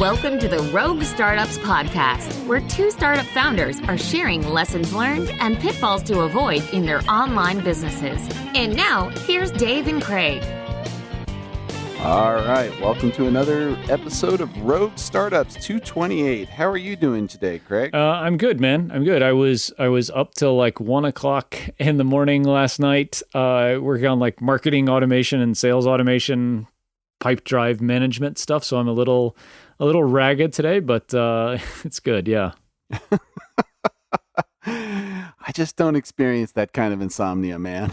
Welcome to the Rogue Startups Podcast, where two startup founders are sharing lessons learned and pitfalls to avoid in their online businesses. And now, here's Dave and Craig. All right, welcome to another episode of Rogue Startups 228. How are you doing today, Craig? I'm good, man. I'm good. I was up till like 1 o'clock in the morning last night, working on like marketing automation and sales automation, pipe drive management stuff. So I'm a little ragged today, but it's good. Yeah. I just don't experience that kind of insomnia, man.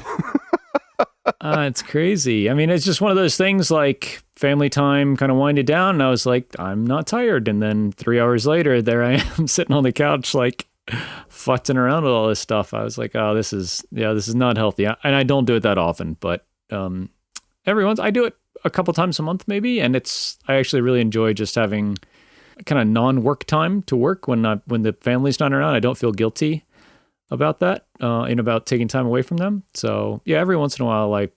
It's crazy. I mean, it's just one of those things like family time kind of winded down. And I was like, I'm not tired. And then 3 hours later, there I am sitting on the couch, like futzing around with all this stuff. I was like, oh, this is not healthy. And I don't do it that often, but every once I do it a couple times a month maybe. And I actually really enjoy just having kind of non-work time to work when the family's not around. I don't feel guilty about that and about taking time away from them. So yeah, every once in a while, I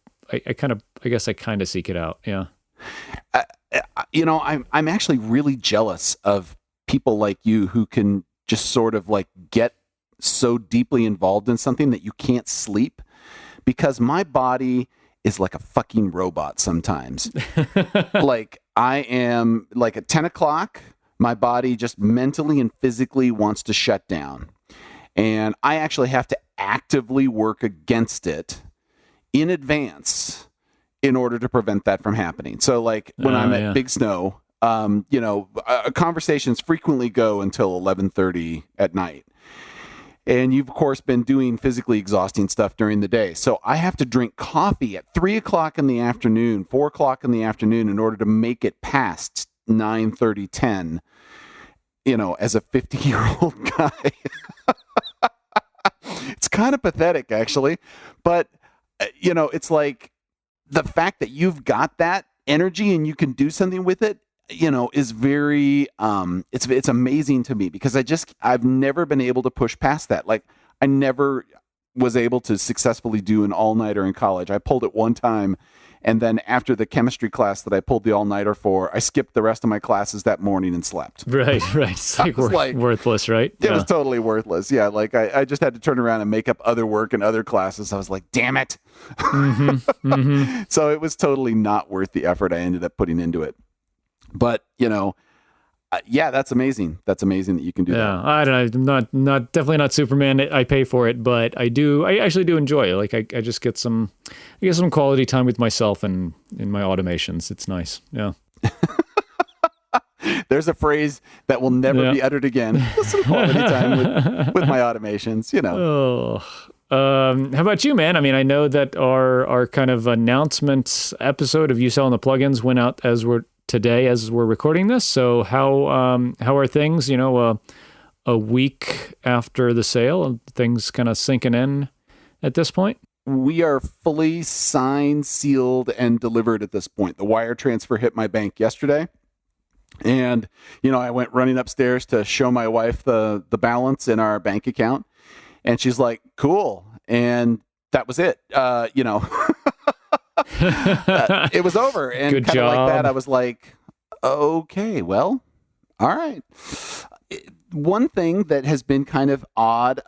guess I kind of seek it out. Yeah. I'm actually really jealous of people like you who can just sort of like get so deeply involved in something that you can't sleep, because my body is like a fucking robot sometimes. Like I am like at 10 o'clock, my body just mentally and physically wants to shut down. And I actually have to actively work against it in advance in order to prevent that from happening. So like when I'm at Big Snow, conversations frequently go until 11:30 at night. And you've, of course, been doing physically exhausting stuff during the day. So I have to drink coffee at 3 o'clock in the afternoon, 4 o'clock in the afternoon in order to make it past 9:30, 10, as a 50-year-old guy. It's kind of pathetic, actually. But, it's like the fact that you've got that energy and you can do something with it, is very, it's amazing to me, because I've never been able to push past that. Like, I never was able to successfully do an all-nighter in college. I pulled it one time. And then after the chemistry class that I pulled the all-nighter for, I skipped the rest of my classes that morning and slept. Right. It's like worthless, right? It was totally worthless. Yeah, like I just had to turn around and make up other work and other classes. I was like, damn it. Mm-hmm. So it was totally not worth the effort I ended up putting into it. But, that's amazing. That's amazing that you can do that. Yeah, I don't know. I'm not definitely not Superman. I pay for it, but I actually do enjoy it. Like I just get some quality time with myself and in my automations. It's nice. Yeah. There's a phrase that will never be uttered again. Some quality time with my automations, How about you, man? I mean, I know that our kind of announcement episode of you selling the plugins went out as we're recording this. So how are things, a week after the sale, things kind of sinking in at this point? We are fully signed, sealed, and delivered at this point. The wire transfer hit my bank yesterday. And, I went running upstairs to show my wife the balance in our bank account. And she's like, cool. And that was it. It was over. And good kind of job. Like that, I was like, okay, well, all right. One thing that has been kind of odd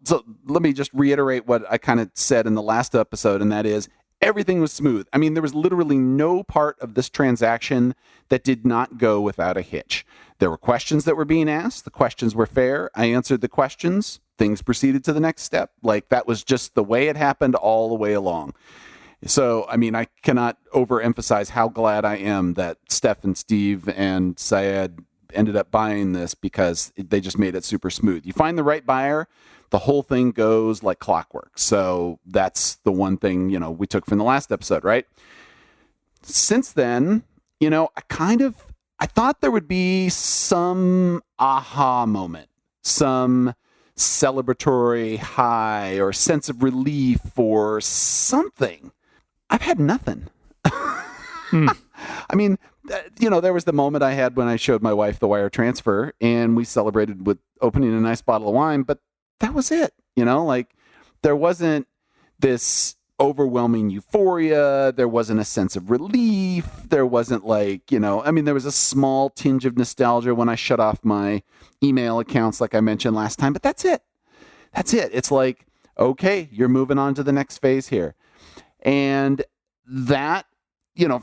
so let me just reiterate what I kind of said in the last episode, and that is everything was smooth. I mean, there was literally no part of this transaction that did not go without a hitch. There were questions that were being asked. The questions were fair. I answered the questions. Things proceeded to the next step. Like, that was just the way it happened all the way along. So, I mean, I cannot overemphasize how glad I am that Steph and Steve and Syed ended up buying this, because they just made it super smooth. You find the right buyer, the whole thing goes like clockwork. So that's the one thing, we took from the last episode, right? Since then, I thought there would be some aha moment, some celebratory high or sense of relief or something. I've had nothing. I mean, there was the moment I had when I showed my wife the wire transfer, and we celebrated with opening a nice bottle of wine, but that was it. Like, there wasn't this overwhelming euphoria. There wasn't a sense of relief. There wasn't there was a small tinge of nostalgia when I shut off my email accounts, like I mentioned last time, but that's it. That's it. It's like, okay, you're moving on to the next phase here. And that,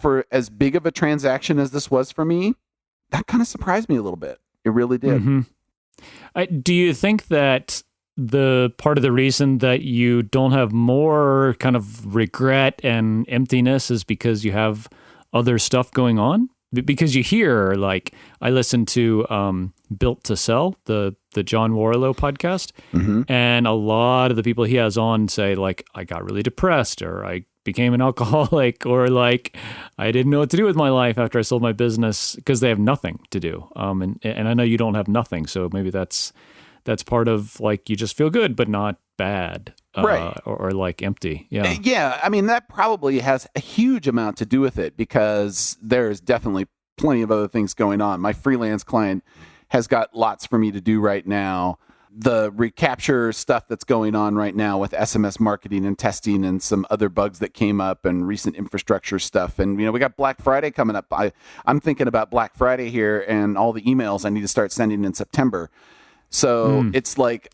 for as big of a transaction as this was for me, that kind of surprised me a little bit. It really did. Mm-hmm. Do you think that the part of the reason that you don't have more kind of regret and emptiness is because you have other stuff going on? Because you hear, like, I listen to Built to Sell, the John Warlow podcast, and a lot of the people he has on say, like, I got really depressed, or I became an alcoholic, or like, I didn't know what to do with my life after I sold my business, because they have nothing to do. And I know you don't have nothing, so maybe that's part of, like, you just feel good, but not bad. Right. Or like empty. Yeah. Yeah. I mean, that probably has a huge amount to do with it, because there's definitely plenty of other things going on. My freelance client has got lots for me to do right now. The Recapture stuff that's going on right now with SMS marketing and testing and some other bugs that came up and recent infrastructure stuff. And, we got Black Friday coming up. I'm thinking about Black Friday here and all the emails I need to start sending in September. So it's like,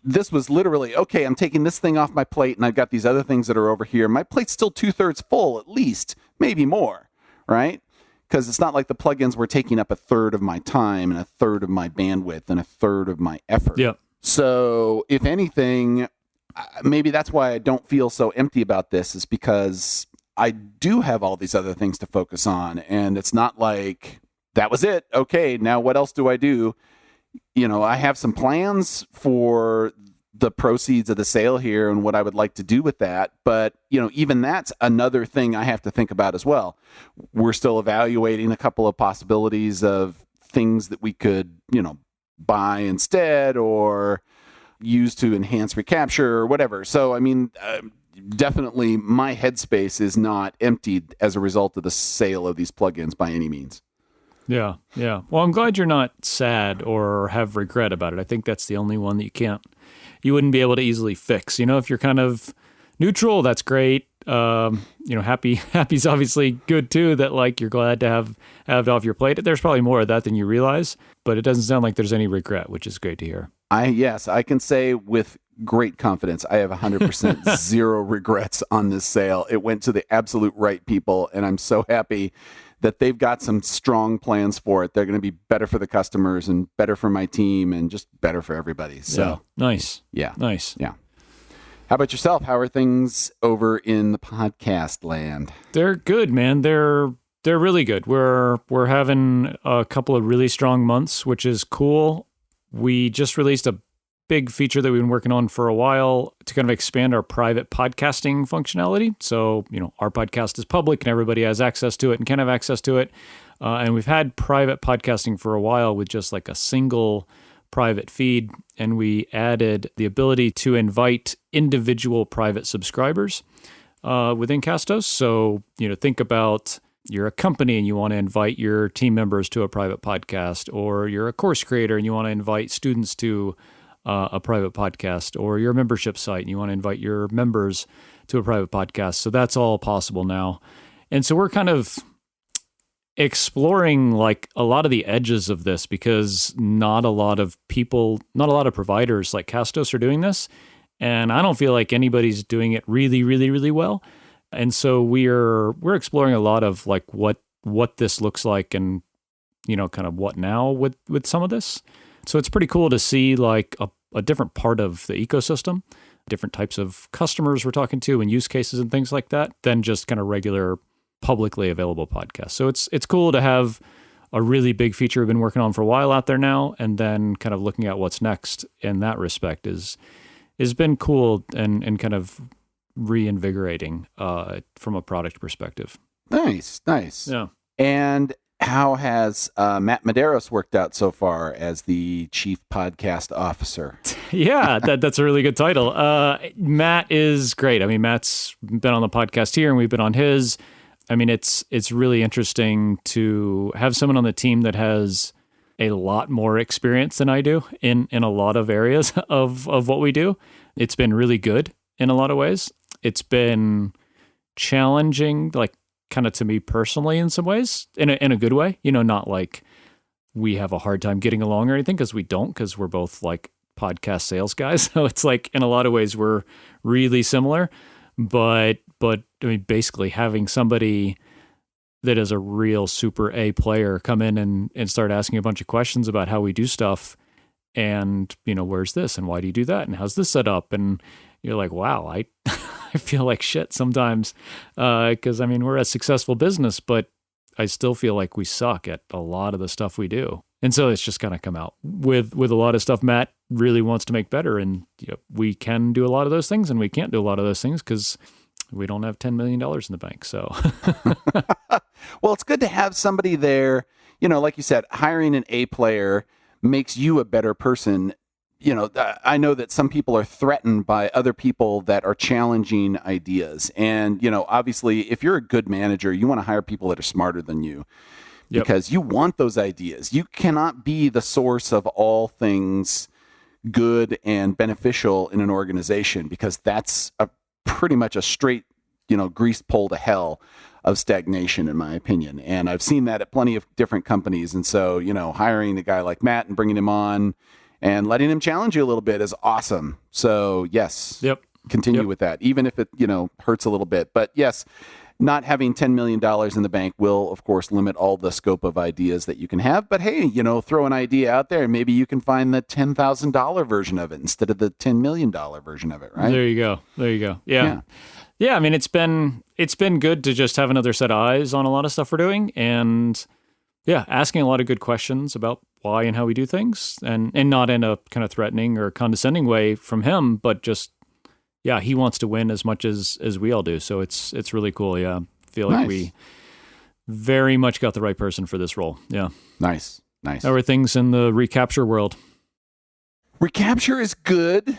this was literally, okay, I'm taking this thing off my plate and I've got these other things that are over here. My plate's still 2/3 full, at least, maybe more, right? Because it's not like the plugins were taking up 1/3 of my time and 1/3 of my bandwidth and 1/3 of my effort. Yeah. So if anything, maybe that's why I don't feel so empty about this, is because I do have all these other things to focus on. And it's not like, that was it. Okay, now what else do I do? I have some plans for the proceeds of the sale here and what I would like to do with that. But, even that's another thing I have to think about as well. We're still evaluating a couple of possibilities of things that we could, buy instead or use to enhance Recapture or whatever. So, I mean, definitely my headspace is not emptied as a result of the sale of these plugins by any means. Yeah, yeah. Well, I'm glad you're not sad or have regret about it. I think that's the only one that you wouldn't be able to easily fix. If you're kind of neutral, that's great. Happy's obviously good too, that like you're glad to have it off your plate. There's probably more of that than you realize, but it doesn't sound like there's any regret, which is great to hear. Yes, I can say with great confidence, I have 100% zero regrets on this sale. It went to the absolute right people, and I'm so happy that they've got some strong plans for it. They're going to be better for the customers and better for my team and just better for everybody. So yeah. Nice. Yeah. Nice. Yeah. How about yourself? How are things over in the podcast land? They're good, man. They're really good. We're having a couple of really strong months, which is cool. We just released a big feature that we've been working on for a while to kind of expand our private podcasting functionality. So, our podcast is public and everybody has access to it and can have access to it. And we've had private podcasting for a while with just like a single private feed. And we added the ability to invite individual private subscribers within Castos. So, think about you're a company and you want to invite your team members to a private podcast, or you're a course creator and you want to invite students to a private podcast, or your membership site and you want to invite your members to a private podcast. So that's all possible now. And so we're kind of exploring like a lot of the edges of this, because not a lot of providers like Castos are doing this. And I don't feel like anybody's doing it really, really, really well. And so we're exploring a lot of like what this looks like and, kind of what now with some of this. So it's pretty cool to see like a different part of the ecosystem, different types of customers we're talking to and use cases and things like that than just kind of regular publicly available podcasts. So it's cool to have a really big feature we've been working on for a while out there now, and then kind of looking at what's next in that respect has been cool and kind of reinvigorating from a product perspective. Nice. Yeah. And how has Matt Medeiros worked out so far as the Chief Podcast Officer? Yeah, that's a really good title. Matt is great. I mean, Matt's been on the podcast here and we've been on his. I mean, it's really interesting to have someone on the team that has a lot more experience than I do in a lot of areas of what we do. It's been really good in a lot of ways. it's been challenging, like kind of to me personally in some ways, in a good way, not like we have a hard time getting along or anything, because we don't, because we're both like podcast sales guys. So it's like in a lot of ways we're really similar, but I mean, basically having somebody that is a real super A player come in and start asking a bunch of questions about how we do stuff, and where's this and why do you do that and how's this set up, and you're like, wow, I I feel like shit sometimes, because I mean, we're a successful business, but I still feel like we suck at a lot of the stuff we do. And so it's just kind of come out with a lot of stuff Matt really wants to make better. And we can do a lot of those things and we can't do a lot of those things because we don't have $10 million in the bank. So, well, it's good to have somebody there. Like you said, hiring an A player makes you a better person. I know that some people are threatened by other people that are challenging ideas. And, obviously, if you're a good manager, you want to hire people that are smarter than you because you want those ideas. You cannot be the source of all things good and beneficial in an organization, because that's pretty much a straight, grease pole to hell of stagnation, in my opinion. And I've seen that at plenty of different companies. And so, hiring a guy like Matt and bringing him on and letting him challenge you a little bit is awesome. So yes, continue with that, even if it, hurts a little bit. But yes, not having $10 million in the bank will, of course, limit all the scope of ideas that you can have. But hey, throw an idea out there and maybe you can find the $10,000 version of it instead of the $10 million version of it, right? There you go. Yeah. I mean, it's been good to just have another set of eyes on a lot of stuff we're doing, and asking a lot of good questions about why and how we do things, and not in a kind of threatening or condescending way from him, but just, he wants to win as much as we all do. So it's really cool. Yeah. I feel like we very much got the right person for this role. Yeah. Nice. How are things in the Recapture world? Recapture is good.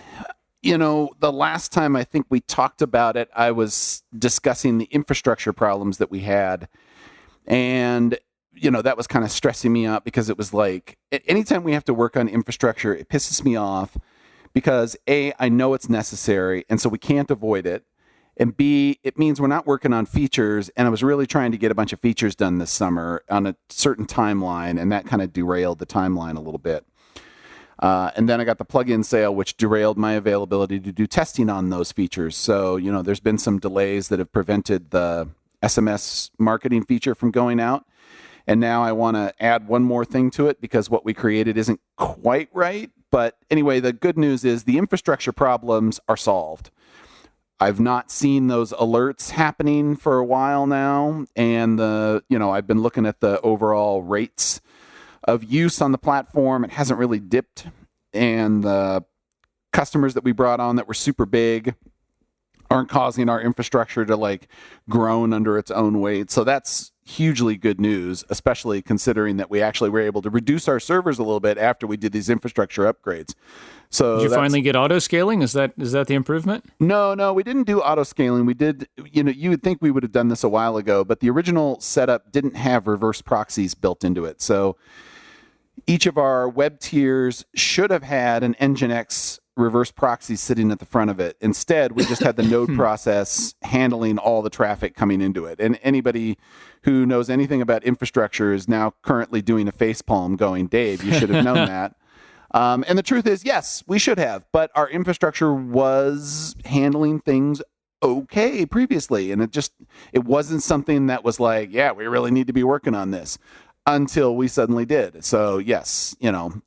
The last time I think we talked about it, I was discussing the infrastructure problems that we had. And, that was kind of stressing me out, because it was like, anytime we have to work on infrastructure, it pisses me off because A, I know it's necessary, and so we can't avoid it. And B, it means we're not working on features. And I was really trying to get a bunch of features done this summer on a certain timeline, and that kind of derailed the timeline a little bit. And then I got the plugin sale, which derailed my availability to do testing on those features. So, there's been some delays that have prevented the SMS marketing feature from going out. And now I want to add one more thing to it because what we created isn't quite right. But anyway, the good news is the infrastructure problems are solved. I've not seen those alerts happening for a while now. And I've been looking at the overall rates of use on the platform. It hasn't really dipped. And the customers that we brought on that were super big aren't causing our infrastructure to groan under its own weight. So that's hugely good news, especially considering that we actually were able to reduce our servers a little bit after we did these infrastructure upgrades. So did you finally get auto scaling? Is that the improvement? No, we didn't do auto scaling. We did, you would think we would have done this a while ago, but the original setup didn't have reverse proxies built into it. So each of our web tiers should have had an Nginx reverse proxy sitting at the front of it. Instead, we just had the node process handling all the traffic coming into it. And anybody who knows anything about infrastructure is now currently doing a facepalm going, Dave, you should have known that. And the truth is, yes, we should have. But our infrastructure was handling things okay previously. And it wasn't something that was like, we really need to be working on this. Until we suddenly did. So yes,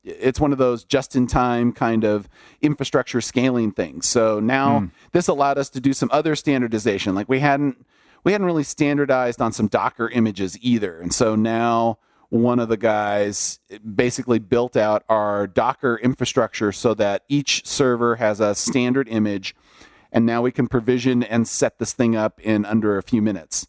it's one of those just-in-time kind of infrastructure scaling things. So now this allowed us to do some other standardization. Like we hadn't really standardized on some Docker images either. And so now one of the guys basically built out our Docker infrastructure so that each server has a standard image, and now we can provision and set this thing up in under a few minutes.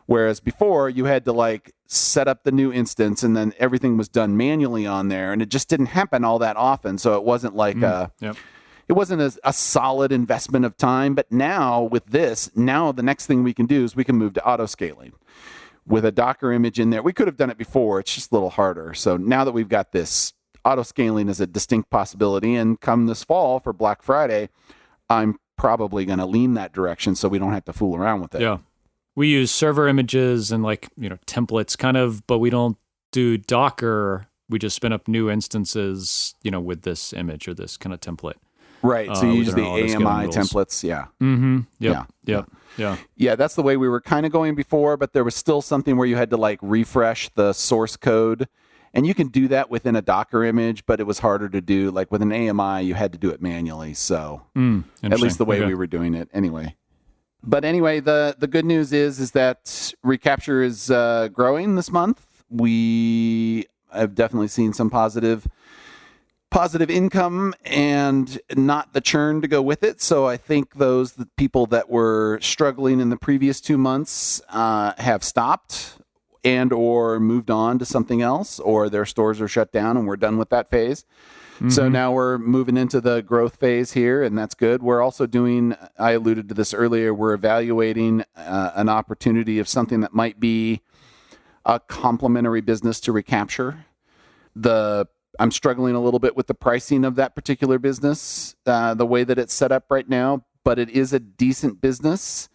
Whereas before you had to set up the new instance and then everything was done manually on there, and it just didn't happen all that often. So it wasn't it wasn't a solid investment of time. But now with this, the next thing we can do is we can move to auto scaling with a Docker image in there. We could have done it before. It's just a little harder. So now that we've got this, auto scaling is a distinct possibility. And come this fall for Black Friday, I'm probably going to lean that direction, so we don't have to fool around with it. Yeah. We use server images and templates kind of, but we don't do Docker. We just spin up new instances, with this image or this kind of template. Right. So you use the AMI templates. Yeah. Mm-hmm. Yep. Yeah. Yeah. That's the way we were kind of going before, but there was still something where you had to refresh the source code. And you can do that within a Docker image, but it was harder to do. Like with an AMI, you had to do it manually. So at least the way we were doing it anyway. But anyway, the good news is that Recapture is growing this month. We have definitely seen some positive income and not the churn to go with it. So I think the people that were struggling in the previous 2 months have stopped and or moved on to something else, or their stores are shut down and we're done with that phase. Mm-hmm. So now we're moving into the growth phase here, and that's good. We're also doing, I alluded to this earlier, we're evaluating an opportunity of something that might be a complementary business to Recapture. I'm struggling a little bit with the pricing of that particular business, the way that it's set up right now, but it is a decent business.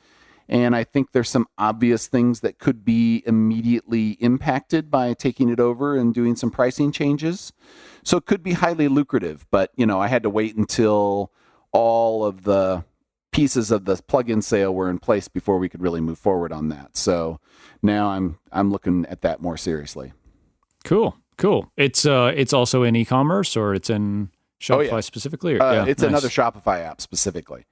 And I think there's some obvious things that could be immediately impacted by taking it over and doing some pricing changes. So it could be highly lucrative, but I had to wait until all of the pieces of the plugin sale were in place before we could really move forward on that. So now I'm looking at that more seriously. Cool. It's also in e-commerce, or it's in Shopify specifically? Or? It's another Shopify app specifically.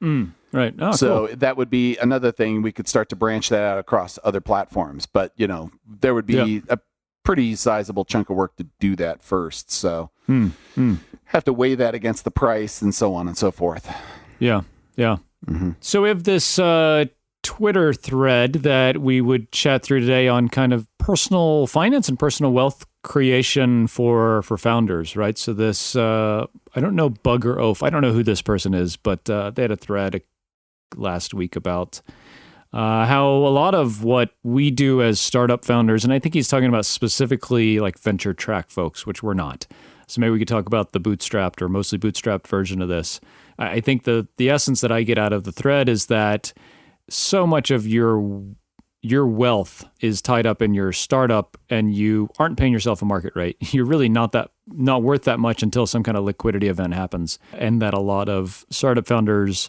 Right. Oh, so cool. That would be another thing. We could start to branch that out across other platforms. But, there would be a pretty sizable chunk of work to do that first. So have to weigh that against the price and so on and so forth. Yeah. Mm-hmm. So we have this Twitter thread that we would chat through today on kind of personal finance and personal wealth creation for founders, right? So this, I don't know Bugger Oaf. I don't know who this person is, but they had a thread last week about how a lot of what we do as startup founders, and I think he's talking about specifically like venture track folks, which we're not. So maybe we could talk about the bootstrapped or mostly bootstrapped version of this. I think the essence that I get out of the thread is that so much of your wealth is tied up in your startup, and you aren't paying yourself a market rate. You're really not worth that much until some kind of liquidity event happens. And that a lot of startup founders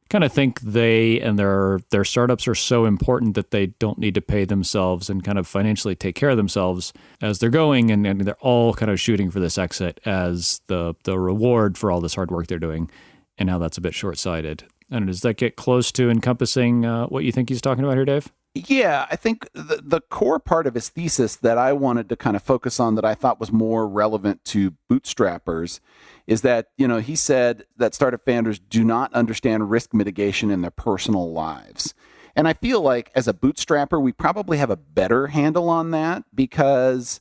kind of think they and their startups are so important that they don't need to pay themselves and kind of financially take care of themselves as they're going. And they're all kind of shooting for this exit as the reward for all this hard work they're doing, and how that's a bit short-sighted. And does that get close to encompassing what you think he's talking about here, Dave? Yeah, I think the core part of his thesis that I wanted to kind of focus on that I thought was more relevant to bootstrappers is that, he said that startup founders do not understand risk mitigation in their personal lives. And I feel like as a bootstrapper, we probably have a better handle on that, because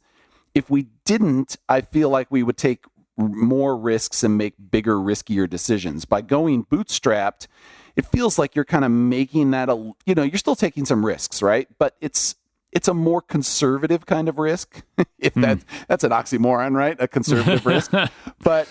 if we didn't, I feel like we would take more risks and make bigger, riskier decisions. By going bootstrapped, it feels like you're kind of making that you're still taking some risks, right? But it's a more conservative kind of risk. If that's an oxymoron, right? A conservative risk. But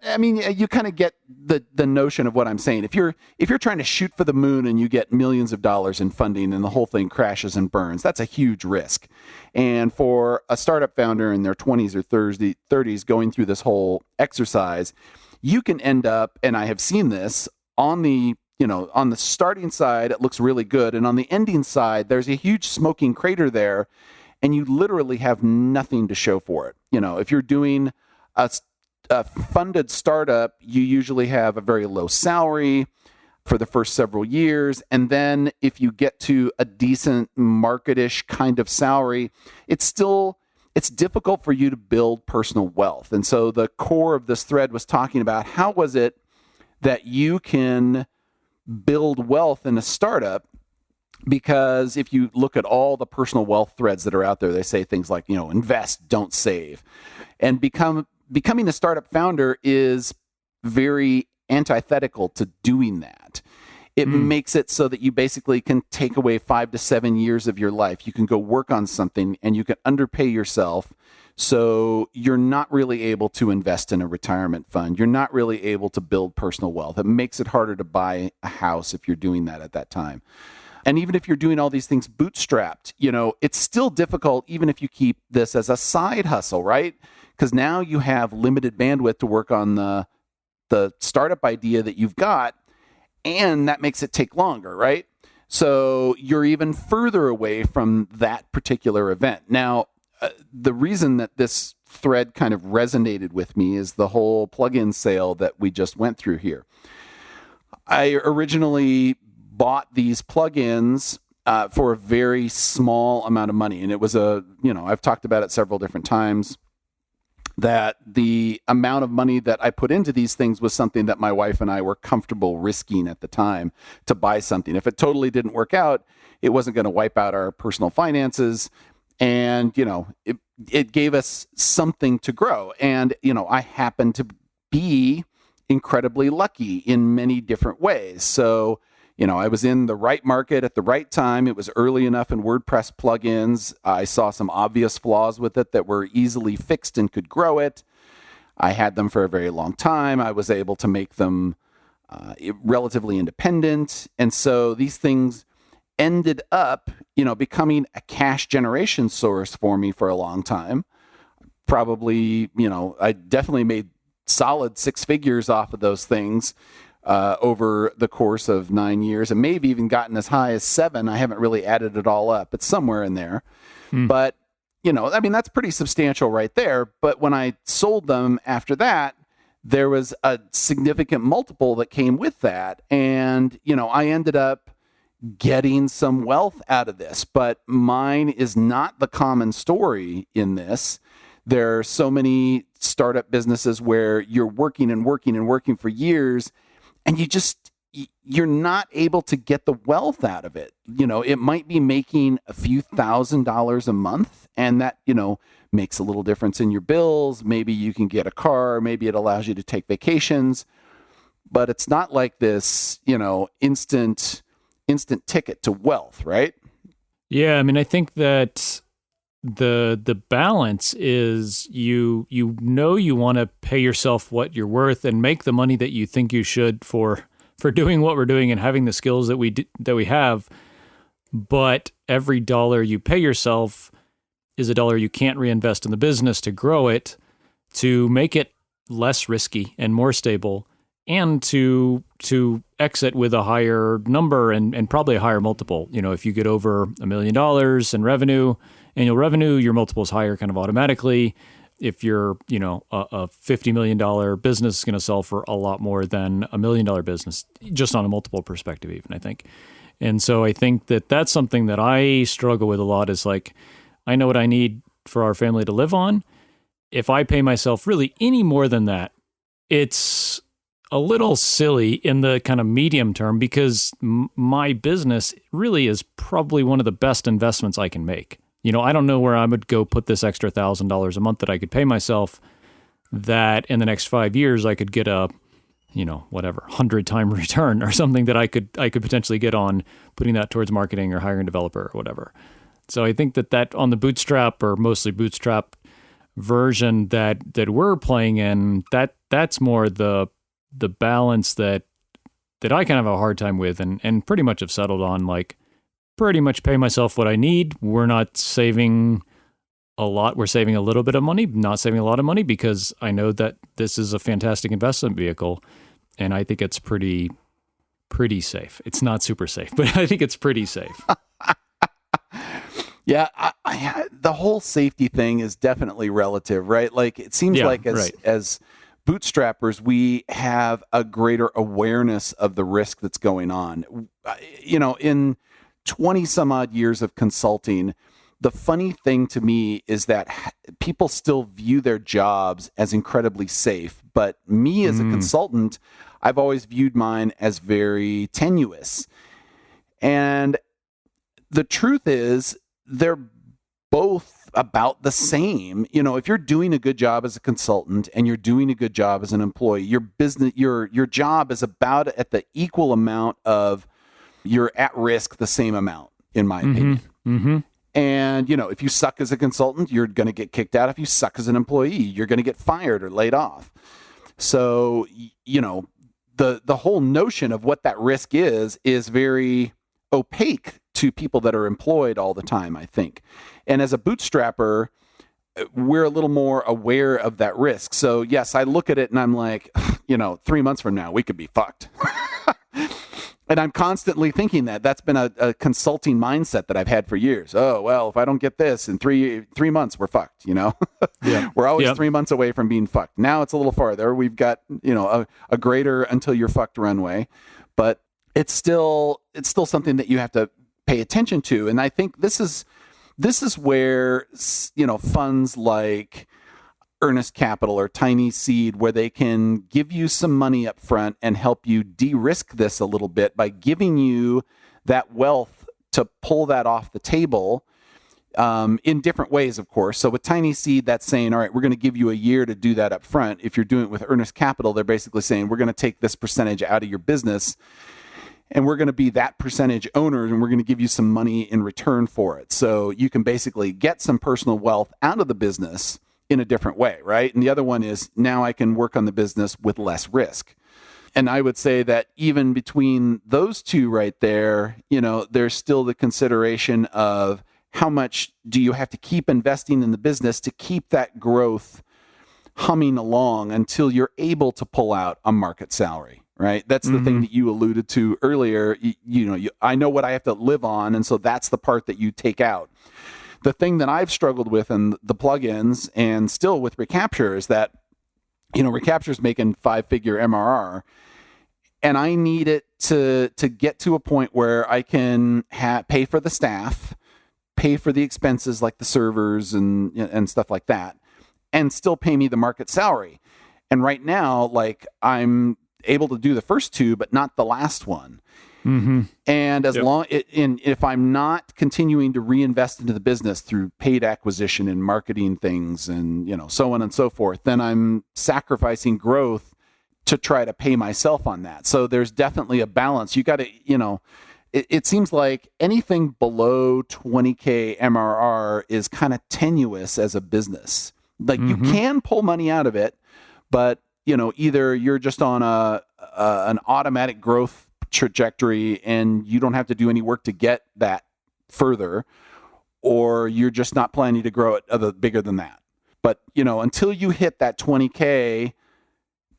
I mean, you kind of get the notion of what I'm saying. If you're trying to shoot for the moon and you get millions of dollars in funding and the whole thing crashes and burns, that's a huge risk. And for a startup founder in their 20s or 30s going through this whole exercise, you can end up, and I have seen this, on the starting side, it looks really good. And on the ending side, there's a huge smoking crater there, and you literally have nothing to show for it. If you're doing a funded startup, you usually have a very low salary for the first several years. And then if you get to a decent market-ish kind of salary, it's difficult for you to build personal wealth. And so the core of this thread was talking about how was it that you can build wealth in a startup, because if you look at all the personal wealth threads that are out there, they say things like, invest, don't save. And becoming a startup founder is very antithetical to doing that. It makes it so that you basically can take away 5 to 7 years of your life. You can go work on something and you can underpay yourself So you're not really able to invest in a retirement fund. You're not really able to build personal wealth. It makes it harder to buy a house if you're doing that at that time. And even if you're doing all these things bootstrapped, it's still difficult even if you keep this as a side hustle, right? Because now you have limited bandwidth to work on the startup idea that you've got, and that makes it take longer, right? So you're even further away from that particular event. Now, the reason that this thread kind of resonated with me is the whole plugin sale that we just went through here. I originally bought these plugins for a very small amount of money, and it was I've talked about it several different times, that the amount of money that I put into these things was something that my wife and I were comfortable risking at the time to buy something. If it totally didn't work out, it wasn't going to wipe out our personal finances. And, it gave us something to grow. And, I happened to be incredibly lucky in many different ways. So, I was in the right market at the right time. It was early enough in WordPress plugins. I saw some obvious flaws with it that were easily fixed and could grow it. I had them for a very long time. I was able to make them relatively independent. And so these things ended up, becoming a cash generation source for me for a long time. Probably, I definitely made solid 6 figures off of those things over the course of 9 years, and maybe even gotten as high as 7. I haven't really added it all up. It's somewhere in there. But, that's pretty substantial right there. But when I sold them after that, there was a significant multiple that came with that. And, I ended up getting some wealth out of this, but mine is not the common story in this. There are so many startup businesses where you're working and working and working for years, and you're not able to get the wealth out of it. It might be making a few $1,000s a month, and that, makes a little difference in your bills. Maybe you can get a car, maybe it allows you to take vacations, but it's not like this, instant ticket to wealth, right? Yeah, I think that the balance is you want to pay yourself what you're worth and make the money that you think you should for doing what we're doing and having the skills that we have. But every dollar you pay yourself is a dollar you can't reinvest in the business to grow it, to make it less risky and more stable, and to exit with a higher number and probably a higher multiple. If you get over $1 million in revenue, annual revenue, your multiple is higher kind of automatically. If you're, a $50 million business is going to sell for a lot more than $1 million business, just on a multiple perspective even, I think. And so I think that that's something that I struggle with a lot is like, I know what I need for our family to live on. If I pay myself really any more than that, it's a little silly in the kind of medium term because my business really is probably one of the best investments I can make. I don't know where I would go put this extra $1,000 a month that I could pay myself, that in the next 5 years I could get a, 100-time return or something that I could potentially get on putting that towards marketing or hiring a developer or whatever. So I think that on the bootstrap or mostly bootstrap version that we're playing in, that's more the balance that I kind of have a hard time with and pretty much have settled on, like, pretty much pay myself what I need. We're not saving a lot. We're saving a little bit of money, not saving a lot of money, because I know that this is a fantastic investment vehicle, and I think it's pretty safe. It's not super safe, but I think it's pretty safe. Yeah, the whole safety thing is definitely relative, right? Like, it seems like as bootstrappers, we have a greater awareness of the risk that's going on. In 20 some odd years of consulting, the funny thing to me is that people still view their jobs as incredibly safe. But me as a consultant, I've always viewed mine as very tenuous. And the truth is, they're both about the same. If you're doing a good job as a consultant and you're doing a good job as an employee, your job is about at the equal amount of, you're at risk the same amount, in my opinion. And, if you suck as a consultant, you're going to get kicked out. If you suck as an employee, you're going to get fired or laid off. So, the whole notion of what that risk is very opaque to people that are employed all the time, I think. And as a bootstrapper, we're a little more aware of that risk. So yes, I look at it and I'm like, 3 months from now, we could be fucked. And I'm constantly thinking that. That's been a consulting mindset that I've had for years. Oh, well, if I don't get this in three months, we're fucked, Yeah. We're always 3 months away from being fucked. Now it's a little farther. We've got, a greater until you're fucked runway, but it's still something that you have to pay attention to. And I think this is where, funds like Earnest Capital or Tiny Seed, where they can give you some money up front and help you de-risk this a little bit by giving you that wealth to pull that off the table in different ways, of course. So with Tiny Seed, that's saying, all right, we're going to give you a year to do that up front. If you're doing it with Earnest Capital, they're basically saying, we're going to take this percentage out of your business and we're going to be that percentage owner, and we're going to give you some money in return for it. So you can basically get some personal wealth out of the business in a different way, right? And the other one is, now I can work on the business with less risk. And I would say that even between those two right there, there's still the consideration of how much do you have to keep investing in the business to keep that growth humming along until you're able to pull out a market salary. Right. That's the thing that you alluded to earlier. I know what I have to live on. And so that's the part that you take out. The thing that I've struggled with in the plugins and still with Recapture is that, Recapture is making 5-figure MRR, and I need it to get to a point where I can pay for the staff, pay for the expenses like the servers and stuff like that, and still pay me the market salary. And right now, I'm able to do the first two, but not the last one. Mm-hmm. And if I'm not continuing to reinvest into the business through paid acquisition and marketing things and, so on and so forth, then I'm sacrificing growth to try to pay myself on that. So there's definitely a balance. You got to, it seems like anything below 20K MRR is kind of tenuous as a business. You can pull money out of it, but either you're just on an automatic growth trajectory and you don't have to do any work to get that further, or you're just not planning to grow it bigger than that. But, until you hit that 20K,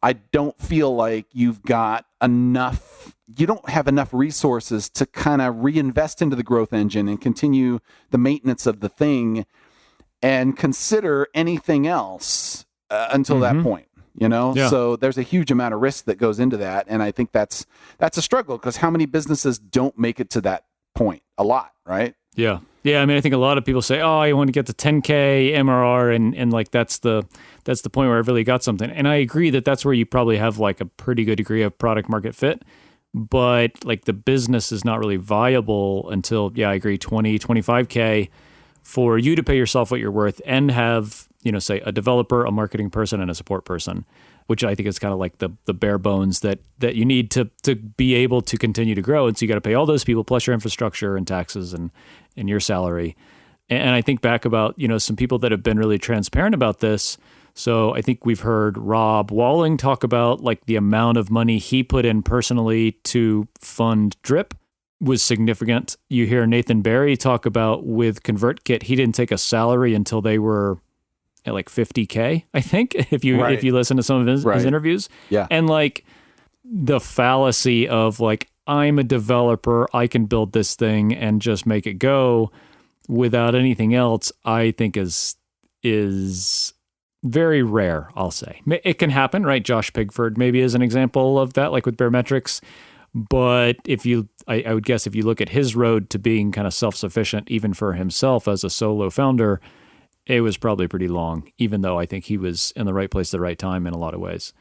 I don't feel like you've got enough, you don't have enough resources to kind of reinvest into the growth engine and continue the maintenance of the thing and consider anything else until that point. So there's a huge amount of risk that goes into that. And I think that's a struggle, because how many businesses don't make it to that point? A lot, right? Yeah. Yeah. I mean, I think a lot of people say, oh, I want to get to 10K MRR and that's the point where I've really got something. And I agree that that's where you probably have a pretty good degree of product market fit, but the business is not really viable until, I agree, 20, 25K for you to pay yourself what you're worth and have, say a developer, a marketing person, and a support person, which I think is kind of the bare bones that you need to be able to continue to grow. And so you got to pay all those people plus your infrastructure and taxes and your salary. And I think back about, some people that have been really transparent about this. So I think we've heard Rob Walling talk about the amount of money he put in personally to fund Drip was significant. You hear Nathan Barry talk about with ConvertKit, he didn't take a salary until they were at 50K, I think, if you listen to some of his interviews. Yeah. And the fallacy of I'm a developer, I can build this thing and just make it go without anything else, I think is very rare, I'll say. It can happen, right? Josh Pigford maybe is an example of that, with Baremetrics. But I would guess if you look at his road to being kind of self-sufficient, even for himself as a solo founder, it was probably pretty long, even though I think he was in the right place at the right time in a lot of ways.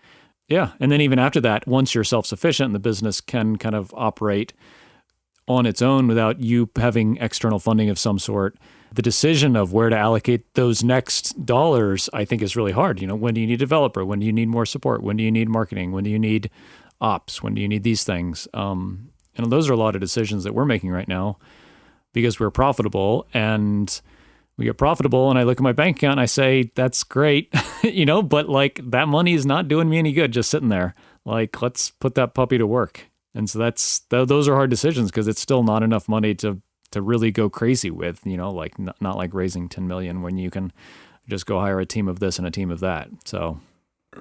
Yeah. And then even after that, once you're self-sufficient, the business can kind of operate on its own without you having external funding of some sort. The decision of where to allocate those next dollars, I think, is really hard. When do you need a developer? When do you need more support? When do you need marketing? When do you need ops? When do you need these things? And those are a lot of decisions that we're making right now because we're profitable, and we get profitable, and I look at my bank account and I say, that's great, but like that money is not doing me any good just sitting there. Like, let's put that puppy to work. And so those are hard decisions because it's still not enough money to really go crazy with, like not like raising 10 million when you can just go hire a team of this and a team of that. So.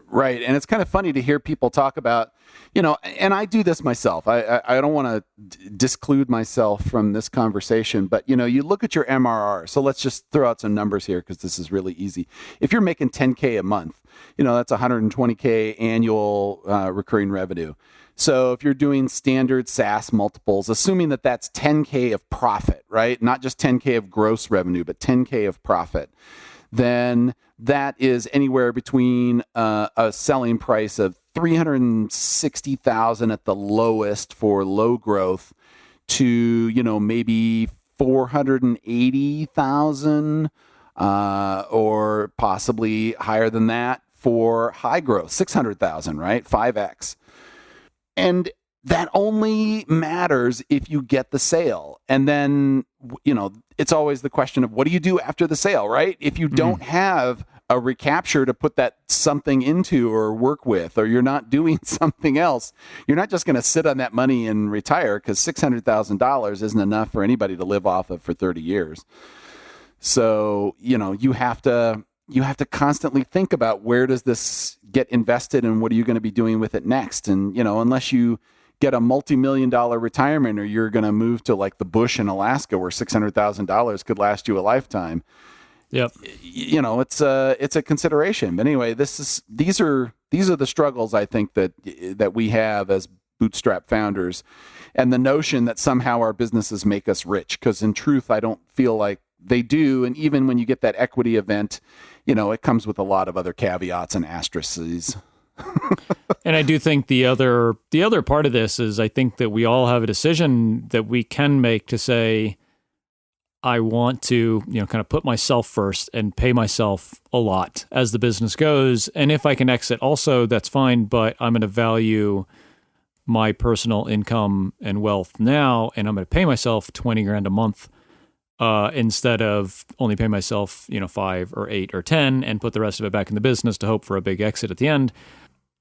Right. And it's kind of funny to hear people talk about, and I do this myself. I don't want to disclude myself from this conversation, but, you look at your MRR. So let's just throw out some numbers here because this is really easy. If you're making $10K a month, that's $120K annual recurring revenue. So if you're doing standard SaaS multiples, assuming that that's 10K of profit, right? Not just 10K of gross revenue, but 10K of profit, then that is anywhere between a selling price of $360,000 at the lowest for low growth to, maybe $480,000 or possibly higher than that for high growth, $600,000, right? 5x. And that only matters if you get the sale. And then, it's always the question of what do you do after the sale, right? If you don't have a recapture to put that something into or work with, or you're not doing something else, you're not just going to sit on that money and retire because $600,000 isn't enough for anybody to live off of for 30 years. So, you have to constantly think about where does this get invested and what are you going to be doing with it next? And, unless you get a multi-million-dollar retirement or you're going to move to like the bush in Alaska where $600,000 could last you a lifetime. Yep. It's a consideration. But anyway, these are the struggles I think that we have as bootstrap founders, and the notion that somehow our businesses make us rich, because in truth, I don't feel like they do. And even when you get that equity event, it comes with a lot of other caveats and asterisks. And I do think the other part of this is I think that we all have a decision that we can make to say, I want to, kind of put myself first and pay myself a lot as the business goes. And if I can exit also, that's fine, but I'm going to value my personal income and wealth now, and I'm going to pay myself $20,000 a month instead of only pay myself, 5 or 8 or 10 and put the rest of it back in the business to hope for a big exit at the end.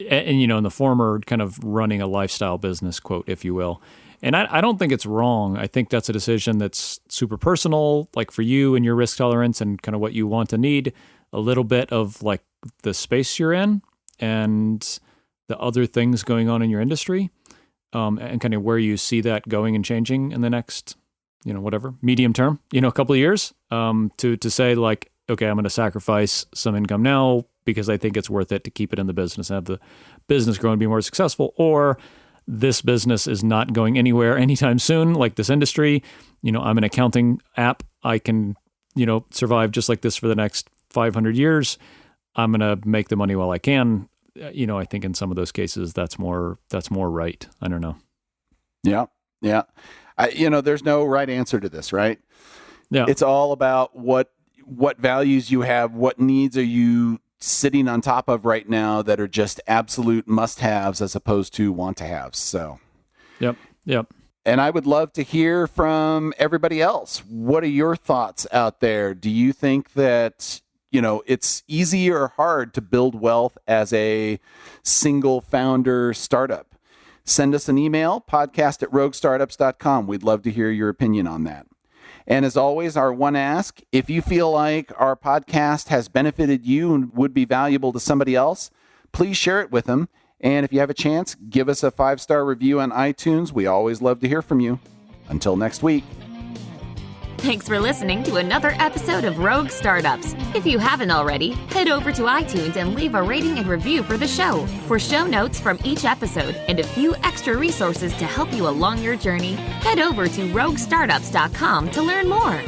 And, in the former, kind of running a lifestyle business, quote, if you will. And I don't think it's wrong. I think that's a decision that's super personal, like for you and your risk tolerance and kind of what you want to need, a little bit of like the space you're in and the other things going on in your industry, and kind of where you see that going and changing in the next, medium term, a couple of years, to say like, okay, I'm going to sacrifice some income now because I think it's worth it to keep it in the business and have the business grow and be more successful, or this business is not going anywhere anytime soon, like this industry. I'm an accounting app. I can, survive just like this for the next 500 years. I'm going to make the money while I can. I think in some of those cases, that's more right. I don't know. Yeah. Yeah. There's no right answer to this, right? Yeah. It's all about what values you have, what needs are you sitting on top of right now that are just absolute must-haves as opposed to want-to-haves. So, yep. And I would love to hear from everybody else. What are your thoughts out there? Do you think that, it's easy or hard to build wealth as a single founder startup? Send us an email, podcast@roguestartups.com. We'd love to hear your opinion on that. And as always, our one ask, if you feel like our podcast has benefited you and would be valuable to somebody else, please share it with them. And if you have a chance, give us a 5-star review on iTunes. We always love to hear from you. Until next week. Thanks for listening to another episode of Rogue Startups. If you haven't already, head over to iTunes and leave a rating and review for the show. For show notes from each episode and a few extra resources to help you along your journey, head over to roguestartups.com to learn more.